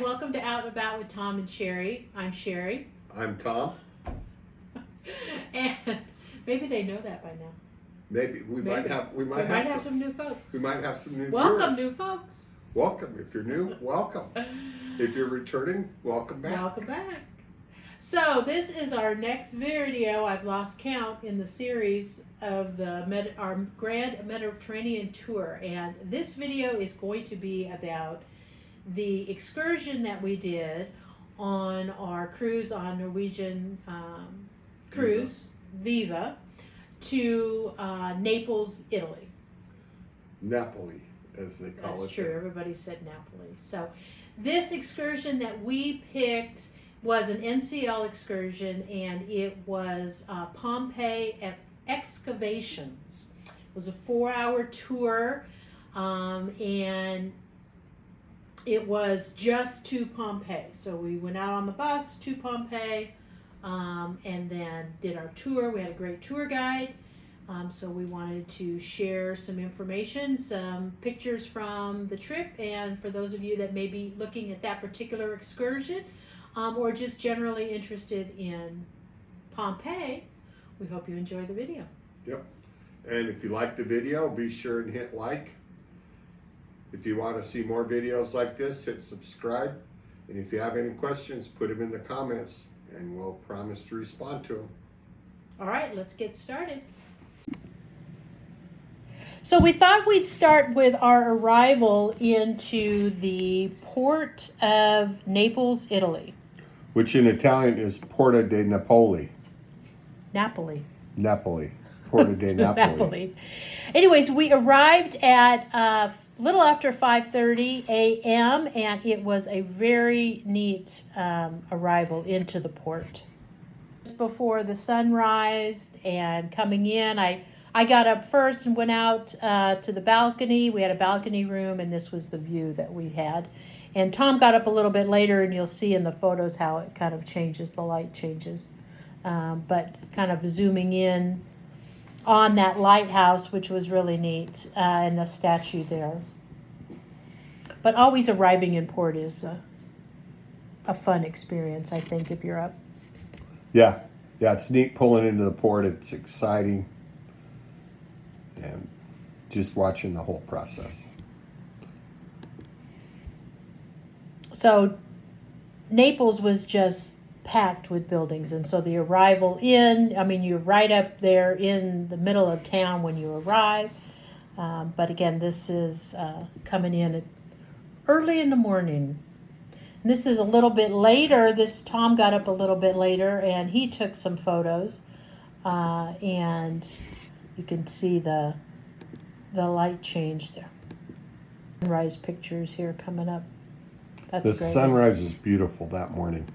welcome to Out and About with Tom and Sherry. I'm Sherry. I'm Tom. And maybe they know that by now. Maybe we might have some new folks. We might have some new Welcome, viewers. new folks. Welcome. If you're new, welcome. If you're returning, welcome back. Welcome back. So this is our next video. I've lost count in the series of our Grand Mediterranean tour, and this video is going to be about the excursion that we did on our cruise on Norwegian Cruise Viva to Naples, Italy. Napoli, as they call it. That's true. Everybody said Napoli. So this excursion that we picked was an NCL excursion, and it was Pompeii Excavations. It was a 4-hour tour, and it was just to Pompeii. So we went out on the bus to Pompeii, and then did our tour. We had a great tour guide. So we wanted to share some information, some pictures from the trip, and for those of you that may be looking at that particular excursion, or just generally interested in Pompeii, we hope you enjoy the video. Yep. And if you like the video, be sure and hit like. If you want to see more videos like this, hit subscribe. And if you have any questions, put them in the comments, and we'll promise to respond to them. All right, let's get started. So we thought we'd start with our arrival into the port of Naples, Italy. Which in Italian is Porta de Napoli. Napoli. Porta de Napoli. Napoli. Anyways, we arrived at a little after 5:30 a.m. and it was a very neat arrival into the port. Before the sunrise and coming in, I got up first and went out to the balcony. We had a balcony room, and this was the view that we had. And Tom got up a little bit later, and you'll see in the photos how it kind of changes, the light changes. But kind of zooming in on that lighthouse, which was really neat, and the statue there. But always arriving in port is a fun experience, I think, if you're up. Yeah, it's neat pulling into the port. It's exciting. And just watching the whole process. So Naples was just packed with buildings, and so the arrival you're right up there in the middle of town when you arrive. But again, this is coming in early in the morning. And this is a little bit later. Tom got up a little bit later, and he took some photos, and you can see the light change there. Sunrise pictures here coming up. That's the great. Sunrise is beautiful that morning.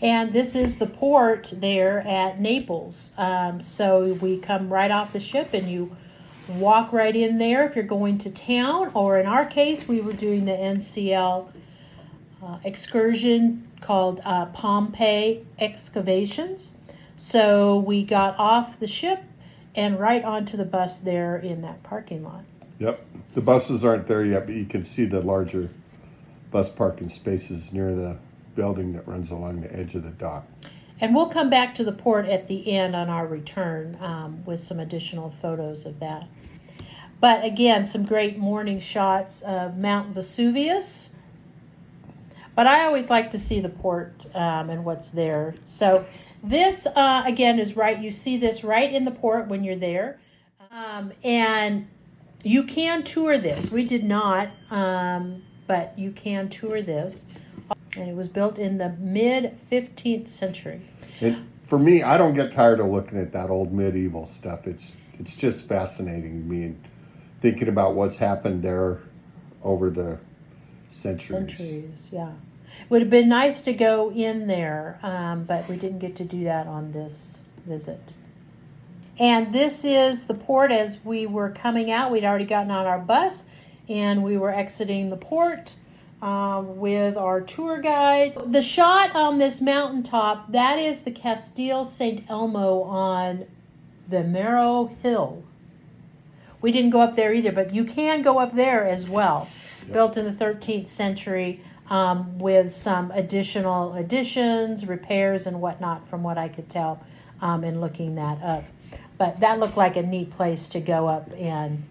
And this is the port there at Naples. So we come right off the ship, and you walk right in there if you're going to town, or in our case, we were doing the NCL excursion called Pompeii Excavations. So we got off the ship and right onto the bus there in that parking lot. Yep. The buses aren't there yet, but you can see the larger bus parking spaces near the building that runs along the edge of the dock. And we'll come back to the port at the end on our return with some additional photos of that. But again, some great morning shots of Mount Vesuvius. But I always like to see the port and what's there. So this, again, is right. You see this right in the port when you're there. And you can tour this. We did not, but you can tour this. And it was built in the mid-15th century. And for me, I don't get tired of looking at that old medieval stuff. It's just fascinating to me, and thinking about what's happened there over the centuries. Yeah. Would have been nice to go in there, but we didn't get to do that on this visit. And this is the port as we were coming out. We'd already gotten on our bus, and we were exiting the port with our tour guide. The shot on this mountaintop, that is the Castel St. Elmo on Vimero Hill, we didn't go up there either, but you can go up there as well. Yep. Built in the 13th century with some additional additions, repairs, and whatnot, from what I could tell in looking that up. But that looked like a neat place to go up and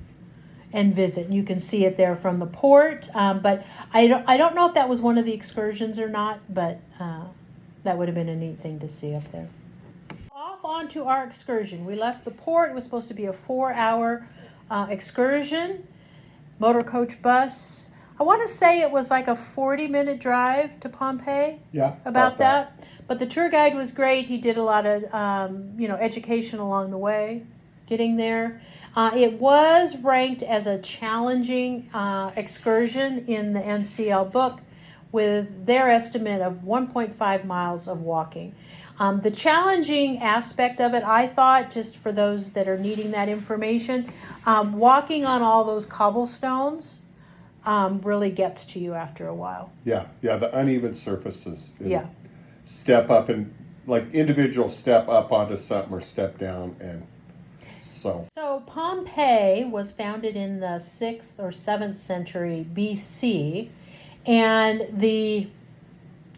visit. You can see it there from the port, but I don't know if that was one of the excursions or not, but that would have been a neat thing to see up there. Off onto our excursion. We left the port. It was supposed to be a 4-hour excursion, motor coach bus. I want to say it was like a 40-minute drive to Pompeii. Yeah, about that. But the tour guide was great. He did a lot of education along the way, getting there. It was ranked as a challenging excursion in the NCL book, with their estimate of 1.5 miles of walking. The challenging aspect of it, I thought, just for those that are needing that information, walking on all those cobblestones really gets to you after a while. Yeah, the uneven surfaces. Yeah. Step up and like individual step up onto something or step down, and so Pompeii was founded in the 6th or 7th century BC, and the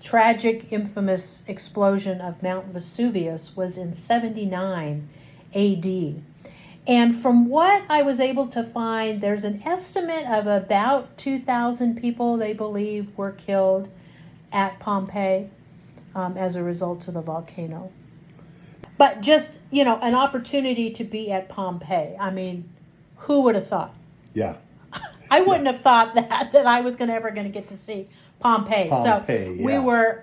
tragic, infamous explosion of Mount Vesuvius was in 79 AD. And from what I was able to find, there's an estimate of about 2,000 people they believe were killed at Pompeii as a result of the volcano. But just, an opportunity to be at Pompeii. I mean, who would have thought? Yeah. I wouldn't have thought that I was ever going to get to see Pompeii. Pompeii, yeah.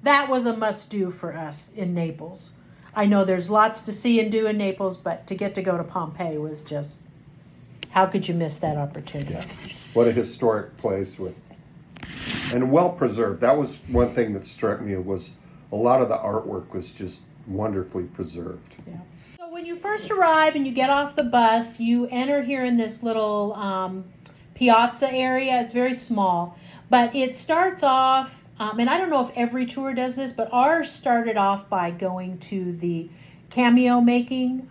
That was a must-do for us in Naples. I know there's lots to see and do in Naples, but to get to go to Pompeii was just, how could you miss that opportunity? Yeah. What a historic place and well preserved. That was one thing that struck me, was a lot of the artwork was just wonderfully preserved. Yeah. So when you first arrive and you get off the bus, you enter here in this little piazza area. It's very small, but it starts off, and I don't know if every tour does this, but ours started off by going to the cameo making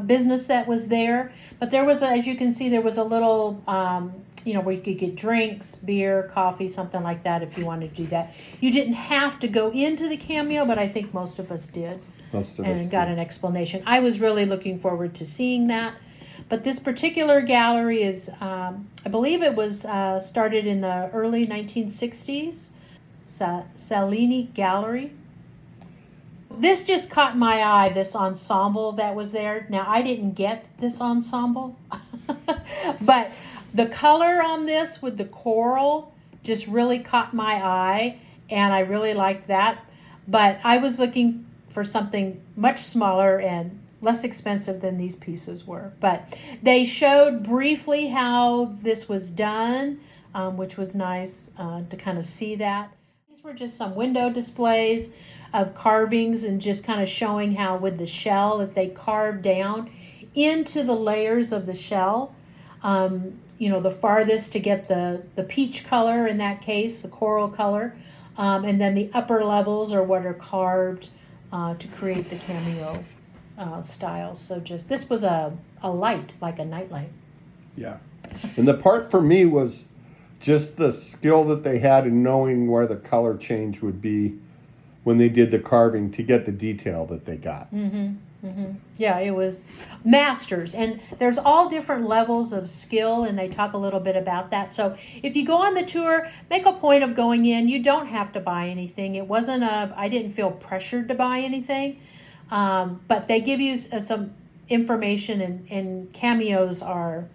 business that was there. But there was, as you can see, there was a little, where you could get drinks, beer, coffee, something like that if you wanted to do that. You didn't have to go into the cameo, but I think most of us did. And got an explanation. I was really looking forward to seeing that. But this particular gallery is, I believe it was started in the early 1960s, Salini Gallery. This just caught my eye, this ensemble that was there. Now, I didn't get this ensemble, but the color on this with the coral just really caught my eye, and I really liked that. But I was looking for something much smaller and less expensive than these pieces were. But they showed briefly how this was done, which was nice to kind of see that. These were just some window displays of carvings and just kind of showing how with the shell that they carved down into the layers of the shell. The farthest to get the peach color, in that case, the coral color. And then the upper levels are what are carved to create the cameo style. So this was a light, like a nightlight. Yeah. And the part for me was just the skill that they had in knowing where the color change would be when they did the carving to get the detail that they got. Yeah, it was masters. And there's all different levels of skill, and they talk a little bit about that. So if you go on the tour, make a point of going in. You don't have to buy anything. It wasn't I didn't feel pressured to buy anything. But they give you some information, and cameos are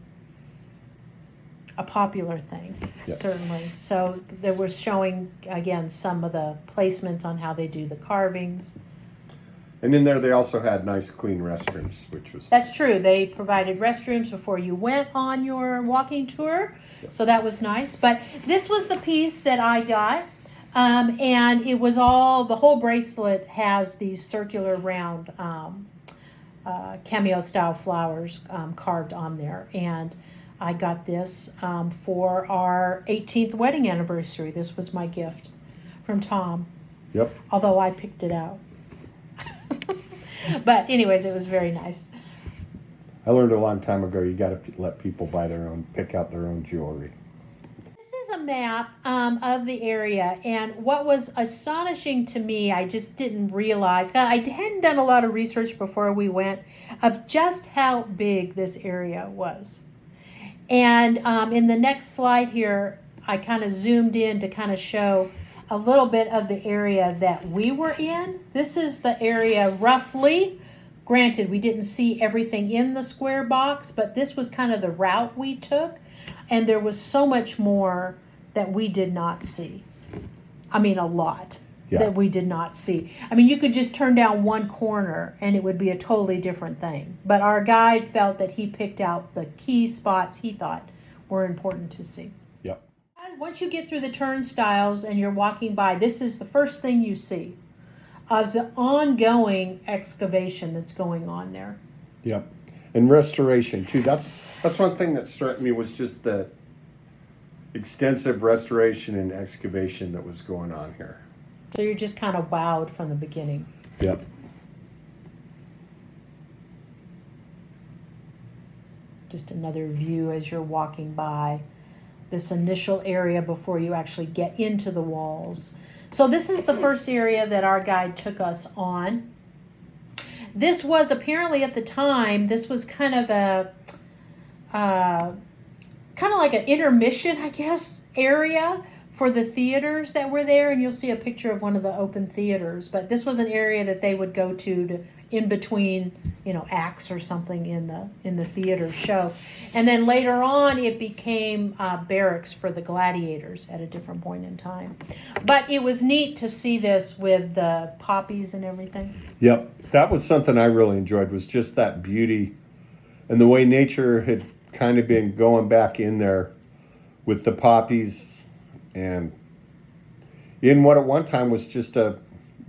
a popular thing, certainly. So they were showing, again, some of the placement on how they do the carvings. And in there, they also had nice, clean restrooms, which was... That's true. They provided restrooms before you went on your walking tour, so that was nice. But this was the piece that I got, and it was the whole bracelet has these circular round cameo-style flowers carved on there. And I got this for our 18th wedding anniversary. This was my gift from Tom. Yep. Although I picked it out. But anyways, it was very nice. I learned a long time ago, you got to let people pick out their own jewelry. This is a map of the area, and what was astonishing to me, I just didn't realize, I hadn't done a lot of research before we went, of just how big this area was. And in the next slide here, I kind of zoomed in to kind of show a little bit of the area that we were in. This is the area roughly. Granted, we didn't see everything in the square box, but this was kind of the route we took. And there was so much more that we did not see. I mean, a lot that we did not see. I mean, you could just turn down one corner and it would be a totally different thing. But our guide felt that he picked out the key spots he thought were important to see. Yep. And once you get through the turnstiles and you're walking by, this is the first thing you see of the ongoing excavation that's going on there. Yep. And restoration too. That's one thing that struck me, was just the extensive restoration and excavation that was going on here. So you're just kind of wowed from the beginning. Yep. Just another view as you're walking by this initial area before you actually get into the walls. So this is the first area that our guide took us on. This was apparently at the time, this was kind of like an intermission, I guess, area for the theaters that were there. And you'll see a picture of one of the open theaters. But this was an area that they would go to in between, acts or something in the theater show. And then later on, it became barracks for the gladiators at a different point in time. But it was neat to see this with the poppies and everything. Yep. That was something I really enjoyed, was just that beauty and the way nature had kind of been going back in there with the poppies, and in what at one time was just a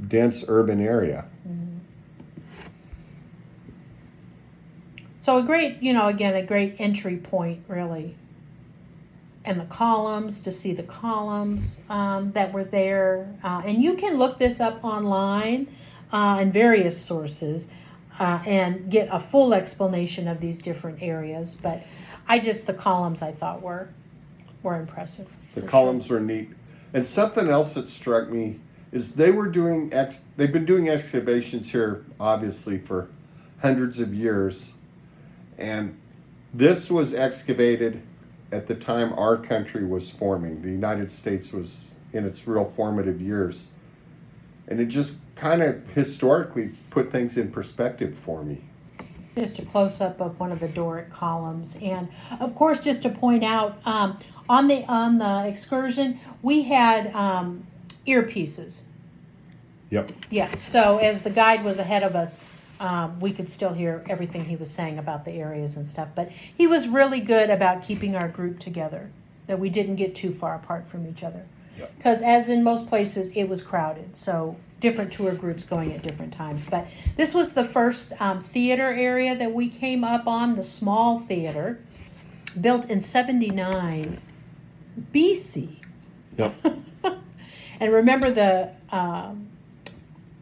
dense urban area. Mm-hmm. So a great, a great entry point, really. And the columns, to see the columns that were there. And you can look this up online in various sources and get a full explanation of these different areas. But the columns I thought were impressive. The columns were neat. And something else that struck me is they've been doing excavations here, obviously, for hundreds of years. And this was excavated at the time our country was forming. The United States was in its real formative years. And it just kind of historically put things in perspective for me. Just a close-up of one of the Doric columns. And of course, just to point out, on the excursion, we had earpieces. Yep. Yeah, so as the guide was ahead of us, we could still hear everything he was saying about the areas and stuff. But he was really good about keeping our group together, that we didn't get too far apart from each other. Because as in most places, it was crowded. So different tour groups going at different times. But this was the first theater area that we came up on, the small theater, built in 79 BC. Yep. And remember the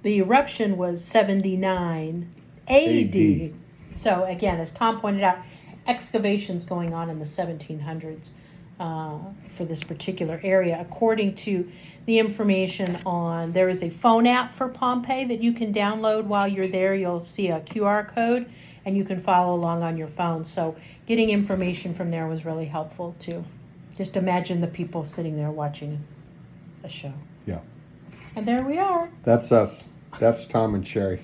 eruption was 79 AD. So again, as Tom pointed out, excavations going on in the 1700s for this particular area. According to the information there is a phone app for Pompeii that you can download while you're there. You'll see a QR code and you can follow along on your phone. So getting information from there was really helpful too. Just imagine the people sitting there watching a show. Yeah. And there we are. That's us. That's Tom and Sherry.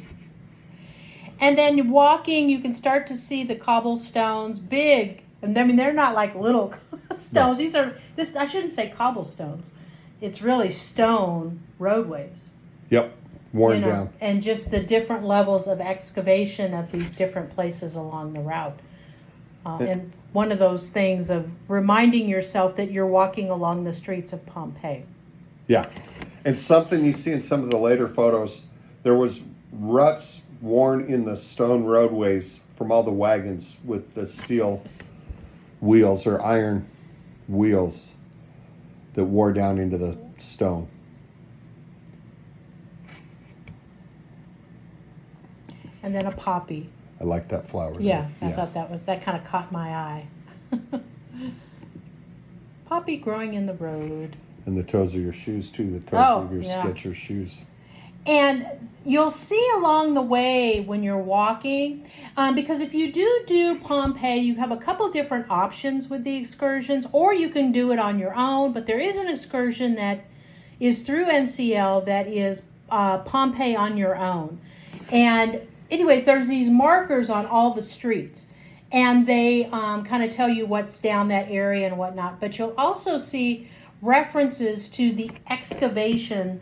And then walking, you can start to see the cobblestones, big. And I mean, they're not like little stones. No. I shouldn't say cobblestones. It's really stone roadways. Yep. Worn down. And just the different levels of excavation of these different places along the route. And one of those things of reminding yourself that you're walking along the streets of Pompeii. Yeah. And something you see in some of the later photos, there was ruts worn in the stone roadways from all the wagons with the steel wheels or iron wheels that wore down into the stone. And then a poppy. I I like that flower. Yeah, there. I thought that kind of caught my eye. Poppy growing in the road. And the toes of your shoes too. The toes of your Skechers shoes. And you'll see along the way when you're walking, because if you do Pompeii, you have a couple different options with the excursions, or you can do it on your own. But there is an excursion that is through NCL that is Pompeii on your own. And anyways, there's these markers on all the streets, and they kind of tell you what's down that area and whatnot. But you'll also see references to the excavation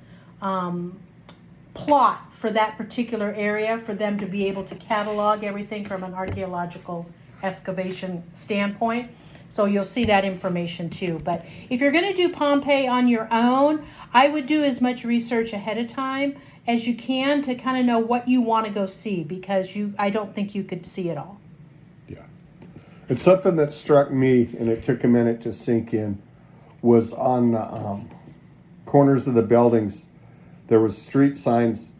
plot for that particular area, for them to be able to catalog everything from an archaeological excavation standpoint. So you'll see that information too. But if you're going to do Pompeii on your own, I would do as much research ahead of time as you can to kind of know what you want to go see, because I don't think you could see it all. Yeah. And something that struck me, and it took a minute to sink in, was on the corners of the buildings, there was street signs,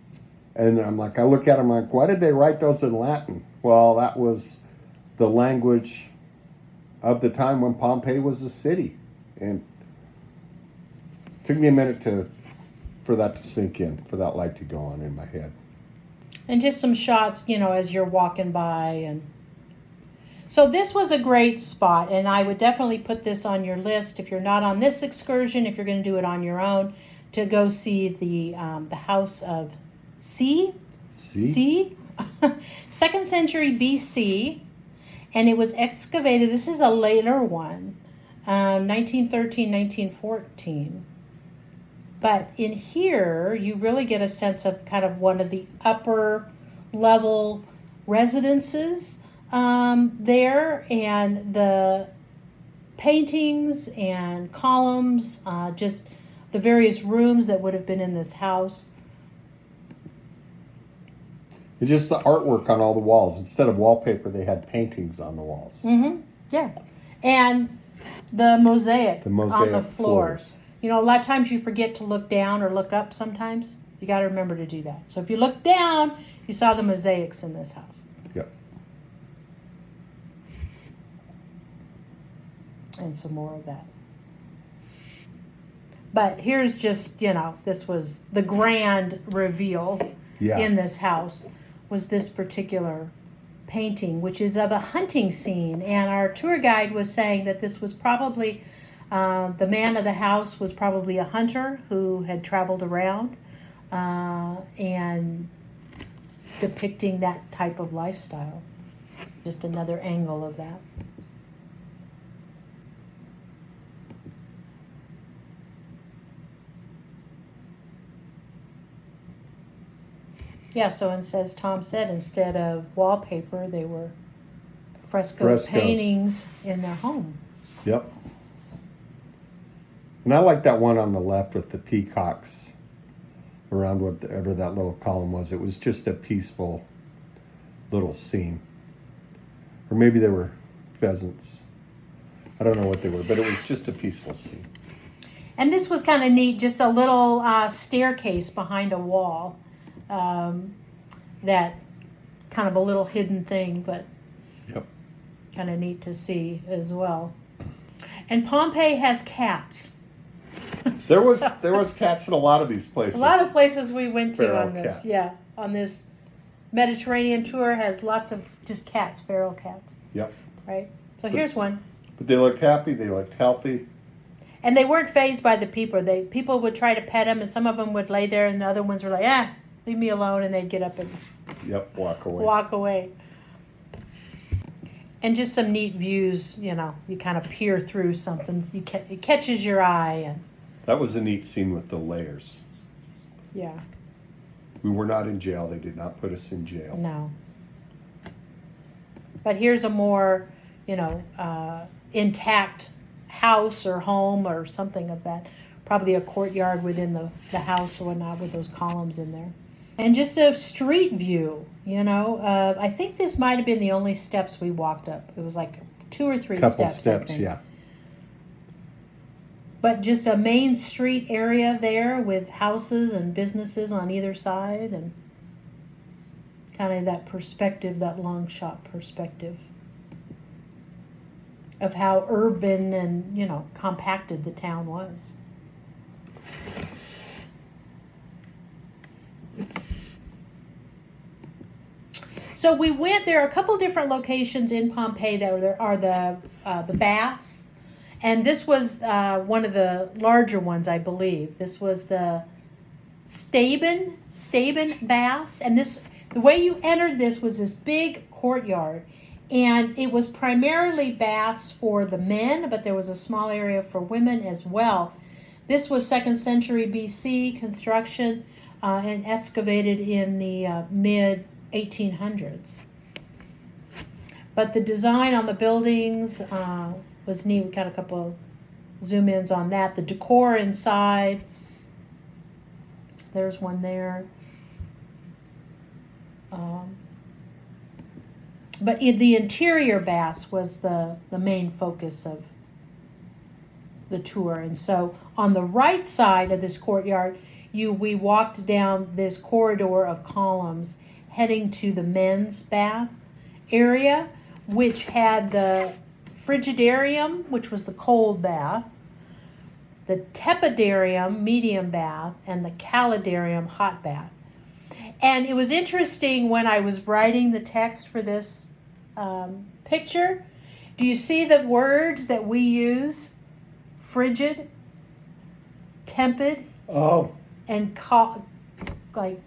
and I'm like, I look at them like, why did they write those in Latin? Well, that was the language of the time when Pompeii was a city, and it took me a minute for that to sink in, for that light to go on in my head. And just some shots, as you're walking by. And so this was a great spot, and I would definitely put this on your list if you're not on this excursion, if you're going to do it on your own, to go see the House of C. 2nd century BC, and it was excavated. This is a later one, 1913, 1914. But in here, you really get a sense of kind of one of the upper level residences there, and the paintings and columns, just the various rooms that would have been in this house. And just the artwork on all the walls. Instead of wallpaper, they had paintings on the walls. Mm-hmm. Yeah. And the mosaic on the floors. A lot of times you forget to look down or look up sometimes. You got to remember to do that. So if you look down, you saw the mosaics in this house. Yep. And some more of that. But here's just, this was the grand reveal in this house, was this particular painting, which is of a hunting scene. And our tour guide was saying that this was probably, the man of the house was probably a hunter who had traveled around and depicting that type of lifestyle. Just another angle of that. Yeah, so as Tom said, instead of wallpaper, they were frescoes. Paintings in their home. Yep. And I like that one on the left with the peacocks around whatever that little column was. It was just a peaceful little scene. Or maybe they were pheasants. I don't know what they were, but it was just a peaceful scene. And this was kind of neat, just a little staircase behind a wall. That kind of a little hidden thing, but yep, kind of neat to see as well. And Pompeii has cats. There was cats in a lot of these places. A lot of places we went to Feral on this, cats. yeah, on this Mediterranean tour has lots of just cats, feral cats. Yep. Right. So here's one. But they looked happy. They looked healthy. And they weren't fazed by the people. People would try to pet them, and some of them would lay there, and the other ones were like, leave me alone, and they'd get up and walk away. And just some neat views, you kind of peer through something. It catches your eye. And that was a neat scene with the layers. Yeah. We were not in jail. They did not put us in jail. No. But here's a more, intact house or home or something of that. Probably a courtyard within the house or whatnot with those columns in there. And just a street view, I think this might have been the only steps we walked up. It was like 2 or 3 Couple steps. steps, I think. yeah. But just a main street area there with houses and businesses on either side, and Kind of that perspective, that long shot perspective of how urban and, you know, compacted the town was. So we went, there are a couple different locations in Pompeii that there are the baths. And this was one of the larger ones, I believe. This was the Staben baths. And this, the way you entered this was this big courtyard. And it was primarily baths for the men, but there was a small area for women as well. This was 2nd century BC construction and excavated in the mid 1800s. But the design on the buildings was neat. We got a couple zoom ins on that. The decor inside, there's one there. But in the interior baths was the main focus of the tour. And so on the right side of this courtyard, we walked down this corridor of columns heading to the men's bath area, which had the frigidarium, which was the cold bath, the tepidarium, medium bath, and the calidarium, hot bath. And it was interesting when I was writing the text for this picture. Do you see the words that we use? Frigid, tepid, and like,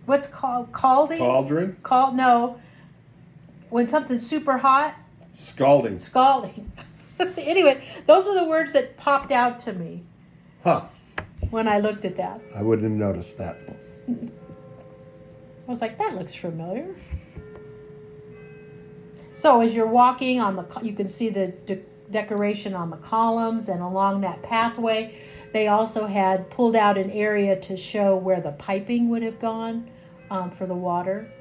what's called calding? Cauldron? No. When something's super hot? Scalding. Scalding. Anyway, those are the words that popped out to me. When I looked at that. I wouldn't have noticed that. I was like, that looks familiar. So as you're walking you can see the decoration on the columns, and along that pathway, they also had pulled out an area to show where the piping would have gone for the water.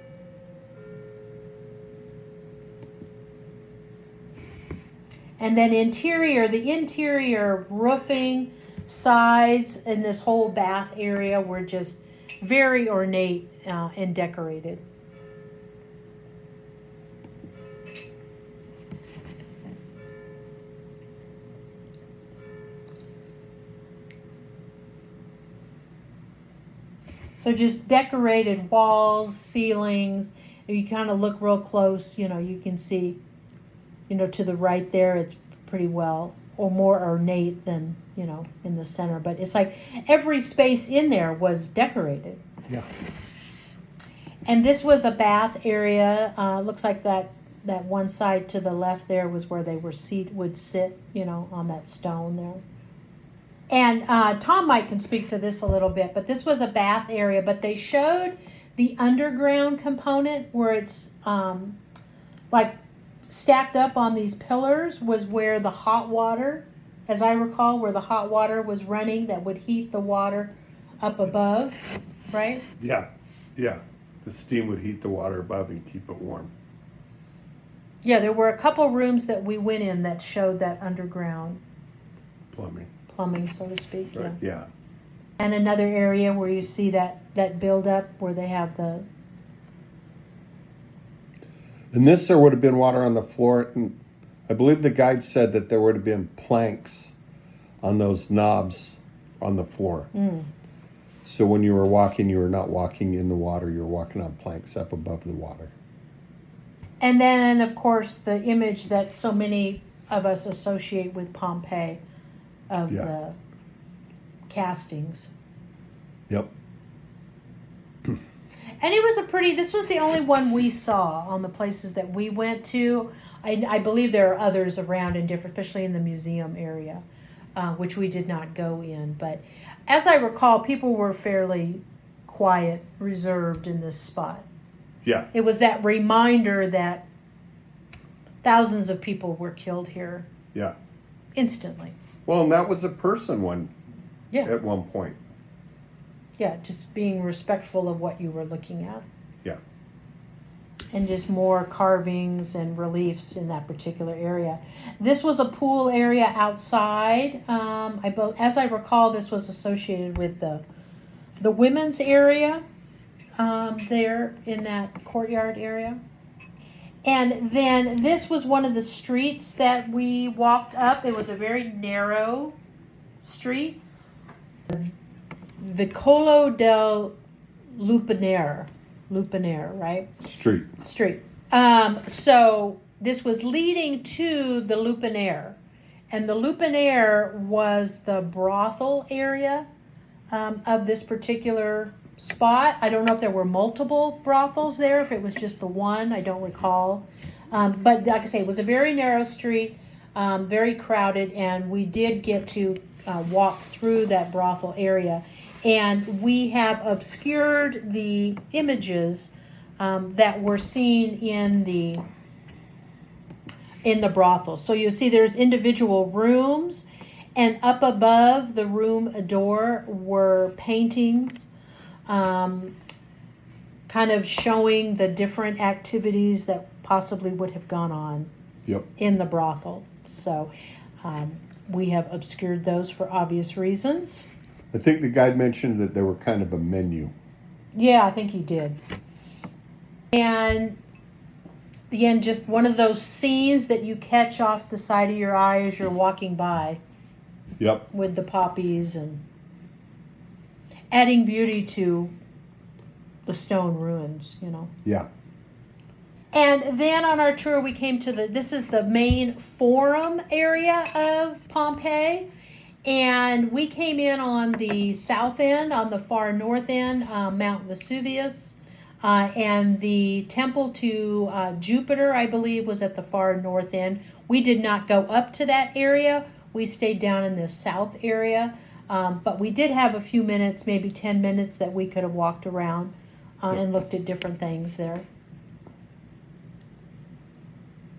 And then the interior roofing, sides, and this whole bath area were just very ornate and decorated. So just decorated walls, ceilings. If you kind of look real close, you know, you can see, you know, to the right there, it's pretty well, or more ornate than, you know, in the center. But it's like every space in there was decorated. Yeah. And this was a bath area. Looks like that one side to the left there was where they would sit, you know, on that stone there. And Tom Mike can speak to this a little bit, but this was a bath area. But they showed the underground component where it's like stacked up on these pillars was where the hot water, as I recall, where the hot water was running that would heat the water up above, right? Yeah. The steam would heat the water above and keep it warm. Yeah, there were a couple rooms that we went in that showed that underground plumbing, so to speak. Right. Yeah. And another area where you see that buildup where they have the... In this, there would have been water on the floor. And I believe the guide said that there would have been planks on those knobs on the floor. So when you were walking, you were not walking in the water. You were walking on planks up above the water. And then, of course, the image that so many of us associate with Pompeii of the castings. Yep. And it was this was the only one we saw on the places that we went to. I believe there are others around in different, especially in the museum area, which we did not go in. But as I recall, people were fairly quiet, reserved in this spot. Yeah. It was that reminder that thousands of people were killed here. Yeah. Instantly. Well, and that was a person Yeah. at one point. Yeah, just being respectful of what you were looking at. Yeah. And just more carvings and reliefs in that particular area. This was a pool area outside. As I recall, this was associated with the women's area. there in that courtyard area. And then this was one of the streets that we walked up. It was a very narrow street. Vicolo del Lupanare, right? Street. So this was leading to the Lupanare, and the Lupanare was the brothel area of this particular spot. I don't know if there were multiple brothels there, if it was just the one, I don't recall. But like I say, it was a very narrow street, very crowded, and we did get to walk through that brothel area. And we have obscured the images that were seen in the brothel. So you see there's individual rooms, and up above the room door were paintings kind of showing the different activities that possibly would have gone on in the brothel. So we have obscured those for obvious reasons. I think the guide mentioned that they were kind of a menu. Yeah, I think he did. And again, just one of those scenes that you catch off the side of your eye as you're walking by. Yep. With the poppies and adding beauty to the stone ruins, you know. Yeah. And then on our tour, we came to this is the main forum area of Pompeii. And we came in on the south end, on the far north end, Mount Vesuvius. And the temple to Jupiter, I believe, was at the far north end. We did not go up to that area. We stayed down in the south area. But we did have a few minutes, maybe 10 minutes, that we could have walked around and looked at different things there.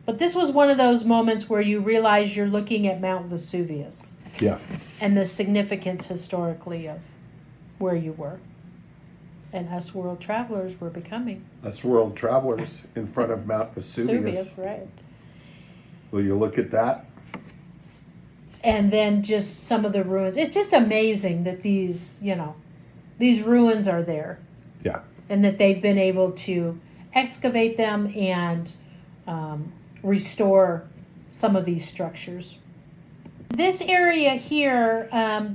But this was one of those moments where you realize you're looking at Mount Vesuvius. Yeah. And the significance historically of where you were. And us world travelers were becoming. Us world travelers in front of Mount Vesuvius. Right. Will you look at that? And then just some of the ruins. It's just amazing that these ruins are there. Yeah. And that they've been able to excavate them and restore some of these structures. This area here,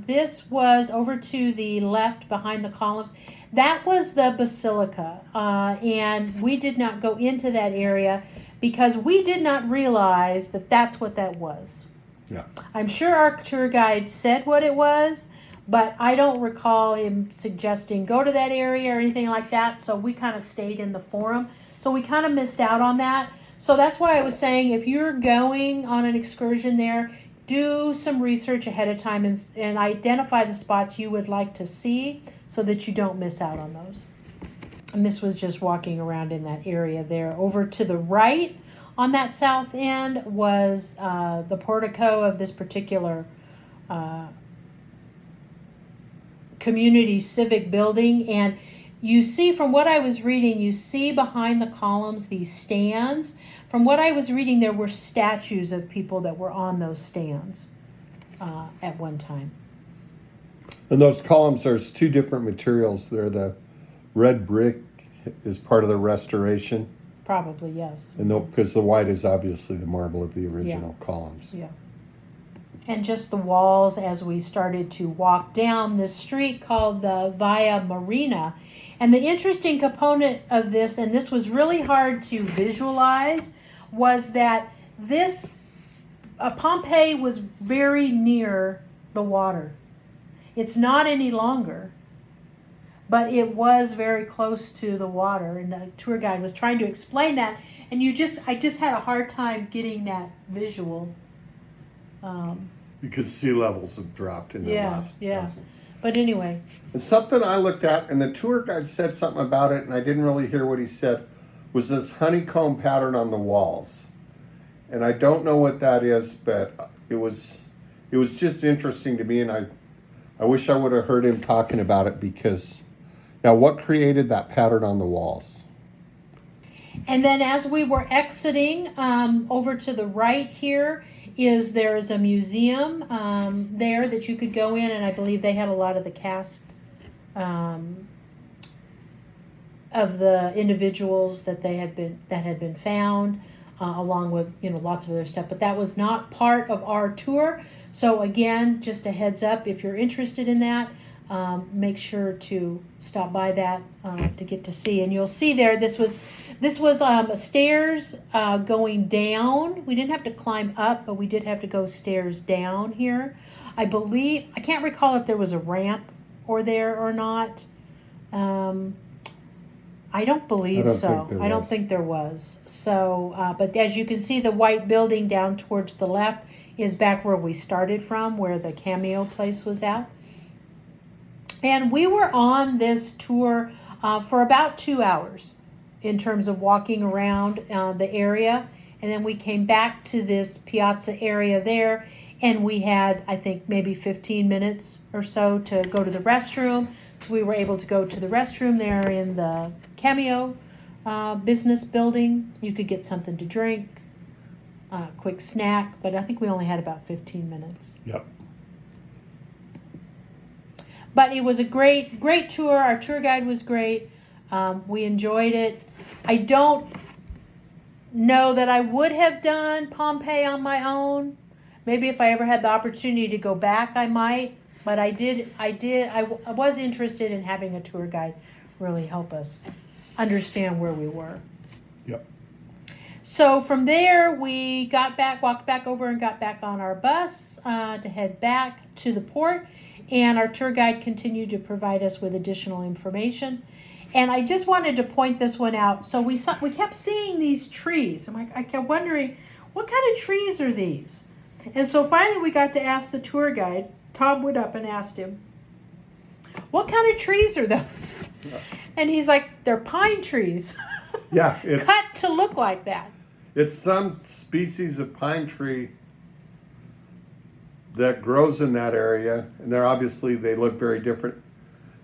this was over to the left behind the columns. That was the basilica, and we did not go into that area because we did not realize that that's what that was. Yeah. I'm sure our tour guide said what it was, but I don't recall him suggesting go to that area or anything like that, so we kind of stayed in the forum. So we kind of missed out on that. So that's why I was saying if you're going on an excursion there, do some research ahead of time and identify the spots you would like to see so that you don't miss out on those. And this was just walking around in that area there. Over to the right on that south end was the portico of this particular community civic building. And you see, from what I was reading, you see behind the columns these stands. From what I was reading, there were statues of people that were on those stands at one time. And those columns, there's two different materials. They're the red brick is part of the restoration. Probably, yes. And because the white is obviously the marble of the original columns. Yeah. And just the walls as we started to walk down this street called the Via Marina. And the interesting component of this, and this was really hard to visualize, was that this Pompeii was very near the water. It's not any longer, but it was very close to the water. And the tour guide was trying to explain that, and I just had a hard time getting that visual. Because sea levels have dropped in the last dozen. But anyway. And something I looked at, and the tour guide said something about it, and I didn't really hear what he said, was this honeycomb pattern on the walls. And I don't know what that is, but it was just interesting to me, and I wish I would have heard him talking about it, because now what created that pattern on the walls? And then as we were exiting over to the right here, there is a museum there that you could go in, and I believe they had a lot of the cast of the individuals that had been found, along with lots of other stuff. But that was not part of our tour. So again, just a heads up, if you're interested in that, make sure to stop by that to get to see. And you'll see there, this was stairs going down. We didn't have to climb up, but we did have to go stairs down here. I can't recall if there was a ramp or not. I don't believe so. I don't think there was. So, but as you can see, the white building down towards the left is back where we started from, where the Cameo place was at. And we were on this tour for about 2 hours in terms of walking around the area. And then we came back to this piazza area there, and we had, I think, maybe 15 minutes or so to go to the restroom. So we were able to go to the restroom there in the Cameo business building. You could get something to drink, quick snack, but I think we only had about 15 minutes. Yep. But it was a great tour. Our tour guide was great. We enjoyed it. I don't know that I would have done Pompeii on my own. Maybe if I ever had the opportunity to go back, I might. But I was interested in having a tour guide really help us understand where we were. Yep. So from there, we walked back over and got back on our bus to head back to the port. And our tour guide continued to provide us with additional information. And I just wanted to point this one out. So we kept seeing these trees. I kept wondering, what kind of trees are these? And so finally we got to ask the tour guide. Tom went up and asked him, what kind of trees are those? And he's like, they're pine trees. Yeah. It's cut to look like that. It's some species of pine tree that grows in that area. And they look very different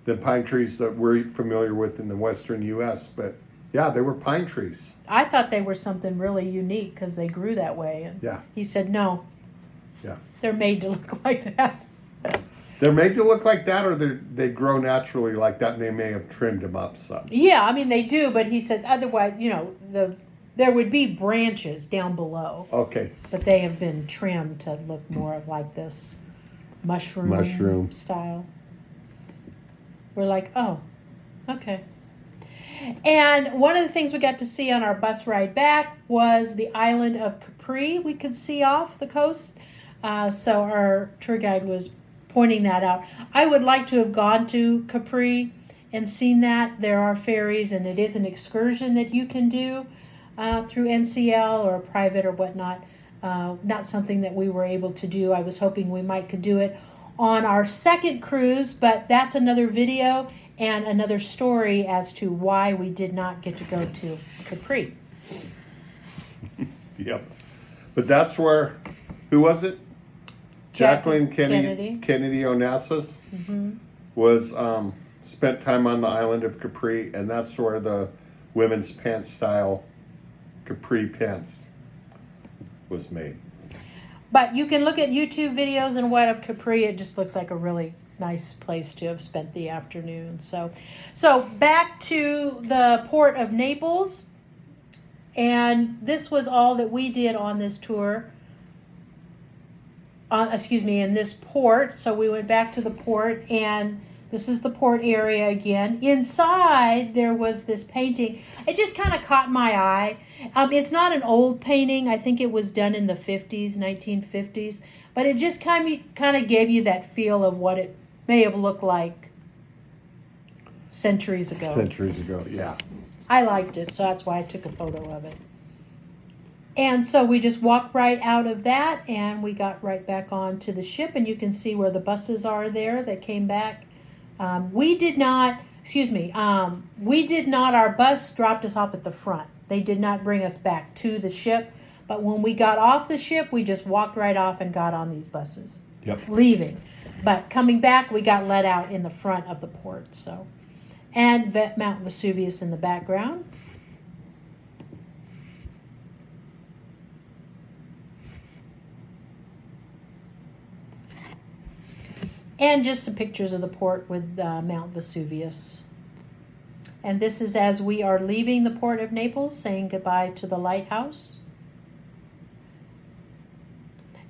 than pine trees that we're familiar with in the western U.S. But yeah, they were pine trees. I thought they were something really unique because they grew that way. And yeah. He said, no. Yeah. They're made to look like that. They're made to look like that, or they grow naturally like that, and they may have trimmed them up some. Yeah, I mean, they do, but he said otherwise, there would be branches down below. Okay. But they have been trimmed to look more like this mushroom style. We're like, oh, okay. And one of the things we got to see on our bus ride back was the island of Capri. We could see off the coast. So our tour guide was pointing that out. I would like to have gone to Capri and seen that. There are ferries, and it is an excursion that you can do through NCL or private or whatnot. Not something that we were able to do. I was hoping we could do it on our second cruise, but that's another video and another story as to why we did not get to go to Capri. Yep. But that's where, who was it? Jacqueline Kennedy Onassis was spent time on the island of Capri, and that's where the women's pants style Capri pants was made. But you can look at YouTube videos and what of Capri. It just looks like a really nice place to have spent the afternoon. So back to the port of Naples, and this was all that we did on this tour. In this port. So we went back to the port, and this is the port area again. Inside, there was this painting. It just kind of caught my eye. It's not an old painting. I think it was done in the 50s, 1950s. But it just kind of gave you that feel of what it may have looked like centuries ago. Centuries ago, yeah. I liked it, so that's why I took a photo of it. And so we just walked right out of that, and we got right back on to the ship, and you can see where the buses are there that came back. Our bus dropped us off at the front. They did not bring us back to the ship, but when we got off the ship, we just walked right off and got on these buses. Yep. Leaving. But coming back, we got let out in the front of the port. So, and Mount Vesuvius in the background. And just some pictures of the port with Mount Vesuvius. And this is as we are leaving the port of Naples, saying goodbye to the lighthouse.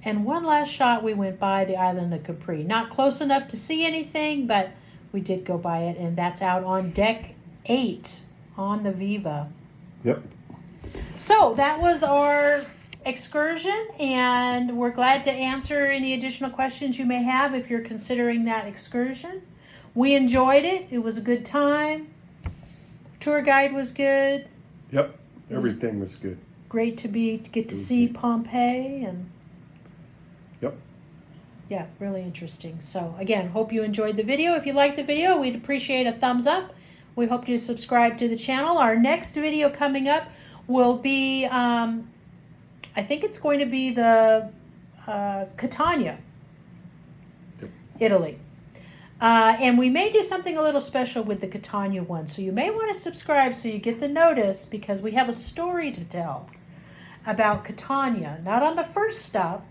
And one last shot, we went by the island of Capri. Not close enough to see anything, but we did go by it, and that's out on deck 8 on the Viva. Yep. So that was our excursion, and we're glad to answer any additional questions you may have if you're considering that excursion. We enjoyed it. It was a good time. Tour guide was good. Yep. Everything was good. Great to get to see Pompeii, and yep. Yeah, really interesting. So again, hope you enjoyed the video. If you liked the video, we'd appreciate a thumbs up. We hope you subscribe to the channel. Our next video coming up will be, I think it's going to be the Catania, Yep. Italy. And we may do something a little special with the Catania one. So you may want to subscribe so you get the notice, because we have a story to tell about Catania. Not on the first stop,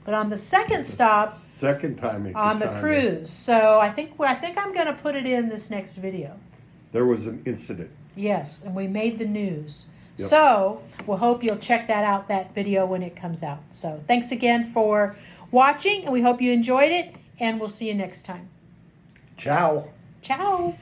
but on the second stop. Second time in on the Catania. cruise. So I think I'm going to put it in this next video. There was an incident. Yes, and we made the news. Yep. So we'll hope you'll check that video when it comes out. So thanks again for watching, and we hope you enjoyed it, and we'll see you next time. Ciao. Ciao.